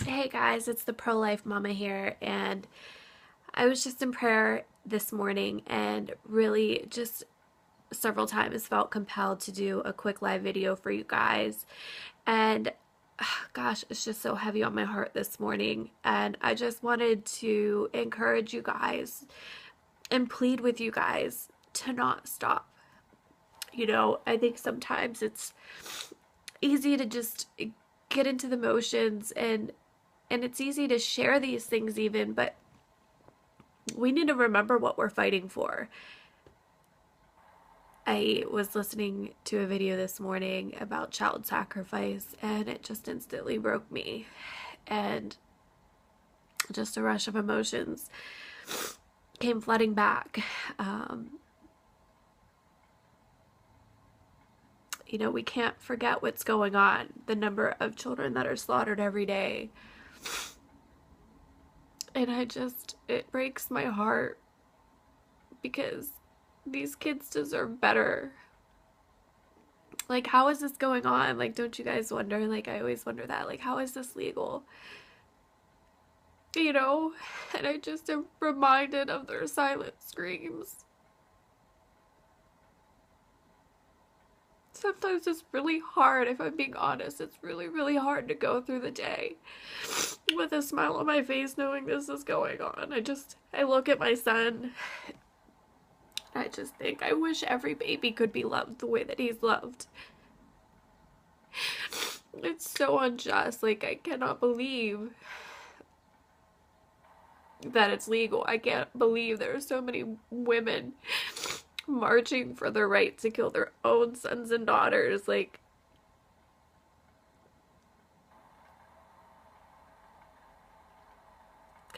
Hey guys, it's the pro-life mama here, and I was just in prayer this morning and really just several times felt compelled to do a quick live video for you guys. And gosh, it's just so heavy on my heart this morning, and I just wanted to encourage you guys and plead with you guys to not stop. I think sometimes it's easy to just get into the motions and it's easy to share these things even, but we need to remember what we're fighting for. I was listening to a video this morning about child sacrifice, and it just instantly broke me, and just a rush of emotions came flooding back. We can't forget what's going on, the number of children that are slaughtered every day. And it breaks my heart because these kids deserve better. Like, how is this going on? Like, don't you guys wonder? Like, I always wonder that. Like, how is this legal? And I just am reminded of their silent screams. Sometimes it's really hard, if I'm being honest. It's really, really hard to go through the day with a smile on my face knowing this is going on. I look at my son. I just think I wish every baby could be loved the way that he's loved. It's so unjust. Like, I cannot believe that it's legal. I can't believe there are so many women marching for their right to kill their own sons and daughters. Like,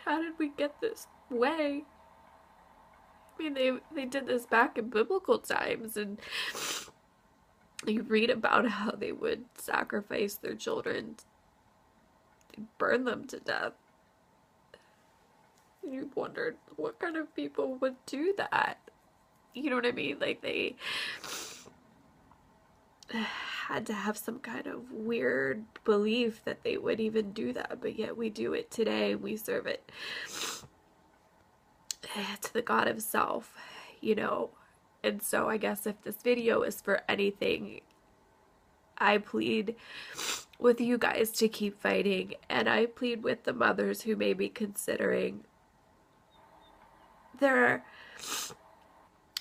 how did we get this way? I mean, they did this back in biblical times, and you read about how they would sacrifice their children, burn them to death. You wondered what kind of people would do that. You know what I mean? Like, they had to have some kind of weird belief that they would even do that, but yet we do it today. We serve it to the God himself, And so I guess if this video is for anything, I plead with you guys to keep fighting, and I plead with the mothers who may be considering. There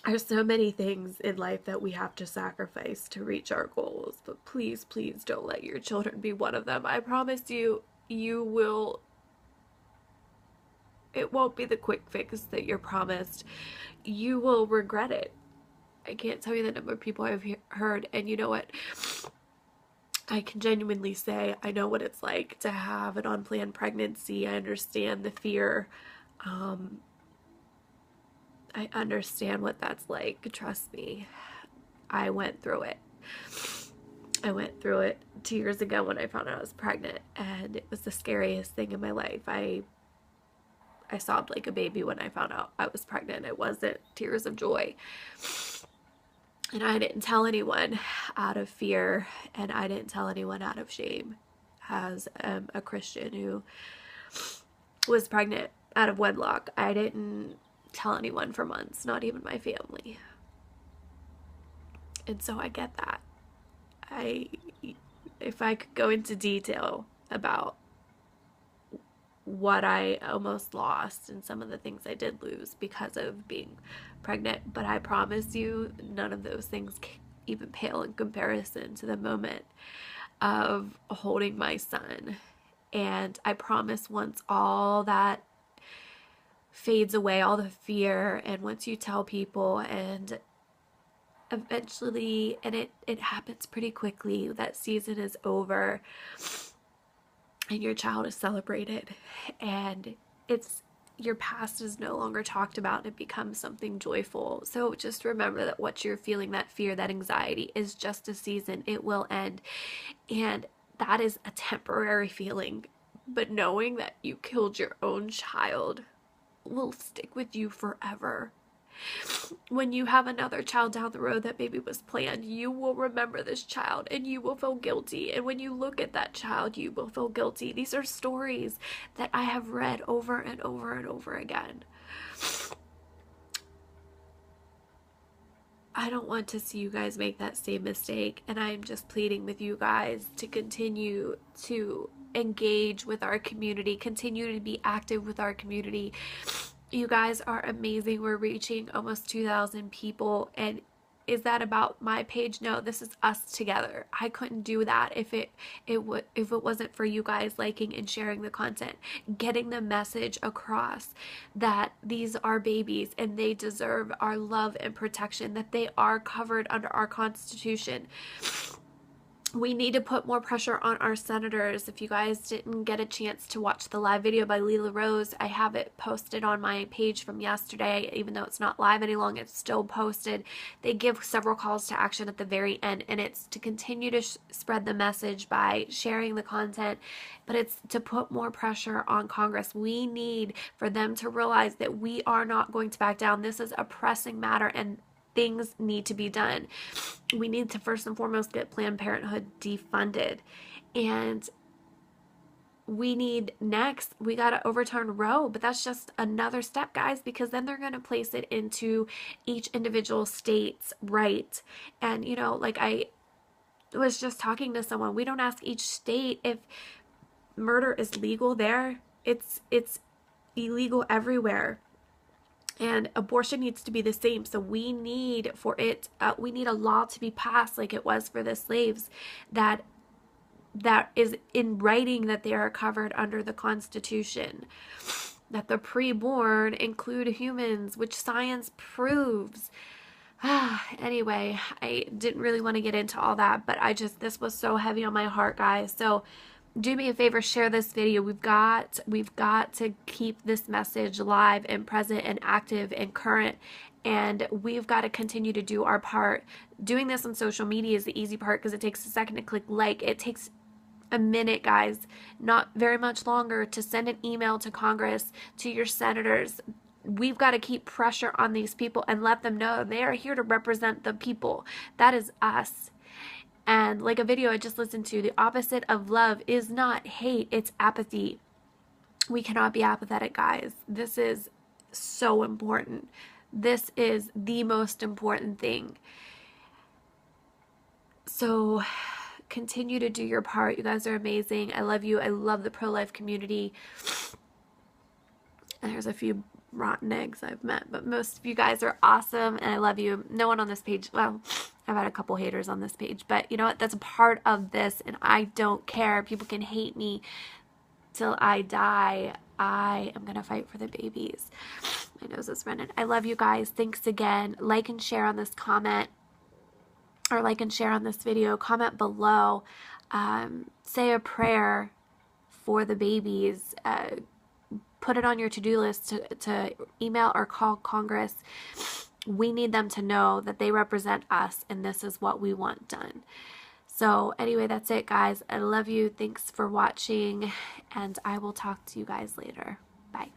are so many things in life that we have to sacrifice to reach our goals, but please, please don't let your children be one of them. I promise you, it won't be the quick fix that you're promised. You will regret it. I can't tell you the number of people I've heard, and you know what? I can genuinely say I know what it's like to have an unplanned pregnancy. I understand the fear. I understand what that's like. Trust me. I went through it. I went through it 2 years ago when I found out I was pregnant, and it was the scariest thing in my life. I sobbed like a baby when I found out I was pregnant. It wasn't tears of joy. And I didn't tell anyone out of fear, and I didn't tell anyone out of shame. As a Christian who was pregnant out of wedlock, I didn't tell anyone for months, not even my family. And so I get that. If I could go into detail about what I almost lost and some of the things I did lose because of being pregnant, but I promise you none of those things even pale in comparison to the moment of holding my son. And I promise once all that fades away, all the fear, and once you tell people, and eventually, and it happens pretty quickly, that season is over and your child is celebrated, and your past is no longer talked about, and it becomes something joyful. So just remember that what you're feeling, that fear, that anxiety, is just a season. It will end, and that is a temporary feeling. But knowing that you killed your own child will stick with you forever. When you have another child down the road that maybe was planned, you will remember this child and you will feel guilty. And when you look at that child, you will feel guilty. These are stories that I have read over and over and over again. I don't want to see you guys make that same mistake, and I'm just pleading with you guys to continue to engage with our community, continue to be active with our community. You guys are amazing. We're reaching almost 2,000 people, and is that about my page? No, this is us together. I couldn't do that if it wasn't for you guys liking and sharing the content, getting the message across that these are babies and they deserve our love and protection, that they are covered under our Constitution. We need to put more pressure on our senators. If you guys didn't get a chance to watch the live video by Lela Rose, I have it posted on my page from yesterday. Even though it's not live any longer, it's still posted. They give several calls to action at the very end, and it's to continue to spread the message by sharing the content, but it's to put more pressure on Congress. We need for them to realize that we are not going to back down. This is a pressing matter, and things need to be done. We need to first and foremost get Planned Parenthood defunded, and we got to overturn Roe. But that's just another step, guys, because then they're going to place it into each individual state's right. And like I was just talking to someone, we don't ask each state if murder is legal there. It's illegal everywhere. And abortion needs to be the same. So we need a law to be passed like it was for the slaves, that is in writing that they are covered under the Constitution, that the preborn include humans, which science proves. Anyway, I didn't really want to get into all that, but this was so heavy on my heart, guys. So do me a favor, share this video. We've got to keep this message live and present and active and current, and we've got to continue to do our part. Doing this on social media is the easy part because it takes a second to click like. It takes a minute, guys, not very much longer, to send an email to Congress, to your senators. We've got to keep pressure on these people and let them know they are here to represent the people. That is us. And like a video I just listened to, the opposite of love is not hate, it's apathy. We cannot be apathetic, guys. This is so important. This is the most important thing. So continue to do your part. You guys are amazing. I love you. I love the pro-life community. And there's a few rotten eggs I've met, but most of you guys are awesome, and I love you. No one on this page, well, I've had a couple haters on this page, but you know what? That's a part of this, and I don't care. People can hate me till I die. I am gonna fight for the babies. My nose is running. I love you guys. Thanks again. Like and share on this comment, or like and share on this video. Comment below. Say a prayer for the babies. Put it on your to-do list to email or call Congress. We need them to know that they represent us, and this is what we want done. So anyway, that's it, guys. I love you. Thanks for watching, and I will talk to you guys later. Bye.